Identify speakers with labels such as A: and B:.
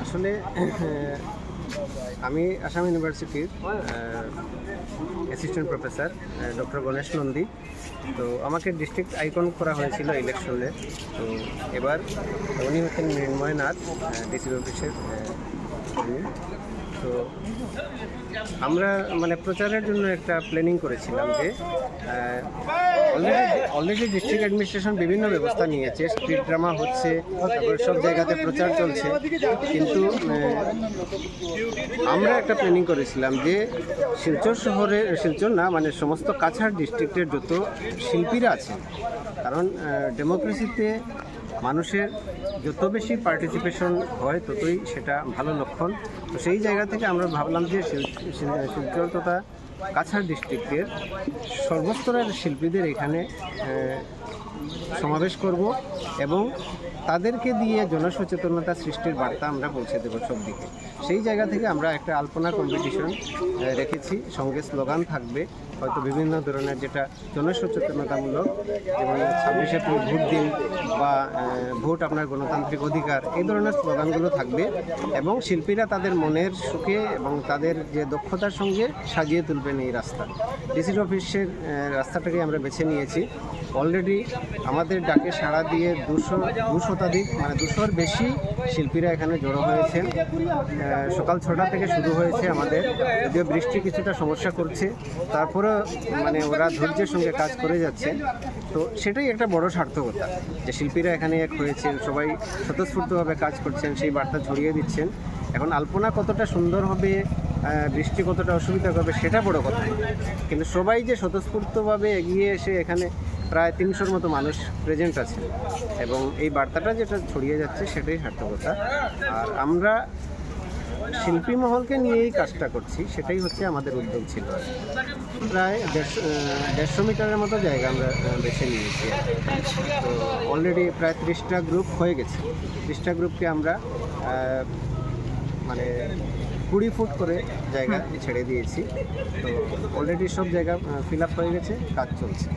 A: আসলে আমি আসাম ইউনিভার্সিটির assistant professor doctor Ganesh Nandi. তো আমাকে ডিস্ট্রিক্ট আইকন করা হয়েছিল ইলেকশনে। তো এবার উনি হচ্ছেন মৃন্ময় নাথ, ডিসি অফিসের উনি। তো আমরা প্রচারের জন্য একটা প্ল্যানিং করেছিলাম যে অলরেডি ডিস্ট্রিক্ট অ্যাডমিনিস্ট্রেশন বিভিন্ন ব্যবস্থা নিয়েছে, স্ট্রিট ড্রামা হচ্ছে, তারপরে সব জায়গাতে প্রচার চলছে, কিন্তু আমরা একটা প্ল্যানিং করেছিলাম যে শিলচর না সমস্ত কাছাড় ডিস্ট্রিক্টের যত শিল্পীরা আছে, কারণ ডেমোক্রেসিতে মানুষের যত বেশি পার্টিসিপেশন হয় ততই সেটা ভালো লক্ষণ। তো সেই জায়গা থেকে আমরা ভাবলাম যে শিলচর তথা কাছাড় ডিস্ট্রিক্টের সর্বস্তরের শিল্পীদের এখানে সমাবেশ করব এবং তাদেরকে দিয়ে জনসচেতনতা সৃষ্টির বার্তা আমরা পৌঁছে দেবো সব দিকে। সেই জায়গা থেকে আমরা একটা আলপনা কম্পিটিশন রেখেছি, সঙ্গে স্লোগান থাকবে, হয়তো বিভিন্ন ধরনের যেটা জনসচেতনতামূলক, যেমন 26শে এপ্রিল ভোট দিন বা ভোট আপনার গণতান্ত্রিক অধিকার, এই ধরনের স্লোগানগুলো থাকবে এবং শিল্পীরা তাদের মনের সুখে এবং তাদের যে দক্ষতার সঙ্গে সাজিয়ে তুলবেন এই রাস্তা। ডিসি অফিসের রাস্তাটাকে আমরা বেছে নিয়েছি। অলরেডি আমাদের ডাকে সাড়া দিয়ে 200-র বেশি শিল্পীরা এখানে জড়ো হয়েছেন। সকাল 6টা থেকে শুরু হয়েছে আমাদের, যদিও বৃষ্টি কিছুটা সমস্যা করছে, তারপরে ওরা ধৈর্যের সঙ্গে কাজ করে যাচ্ছে। তো সেটাই একটা বড় সার্থকতা যে শিল্পীরা এখানে এক হয়েছেন, সবাই স্বতঃস্ফূর্তভাবে কাজ করছেন, সেই বার্তা ছড়িয়ে দিচ্ছেন। এখন আলপনা কতটা সুন্দর হবে, বৃষ্টি কতটা অসুবিধা করবে সেটা বড় কথা, কিন্তু সবাই যে স্বতঃস্ফূর্তভাবে এগিয়ে এসে এখানে প্রায় 300-র মতো মানুষ প্রেজেন্ট আছে এবং এই বার্তাটা যেটা ছড়িয়ে যাচ্ছে সেটাই সার্থকতা। আর আমরা শিল্পী মহলকে নিয়েই কাজটা করছি, সেটাই হচ্ছে আমাদের উদ্যোগ ছিল। প্রায় 150 মিটারের মতো জায়গা আমরা বেছে নিয়েছি। তো অলরেডি প্রায় 30টা গ্রুপ হয়ে গেছে। 30টা গ্রুপকে আমরা 20 ফুট করে জায়গা ছেড়ে দিয়েছি। তো অলরেডি সব জায়গা ফিল আপ হয়ে গেছে, কাজ চলছে।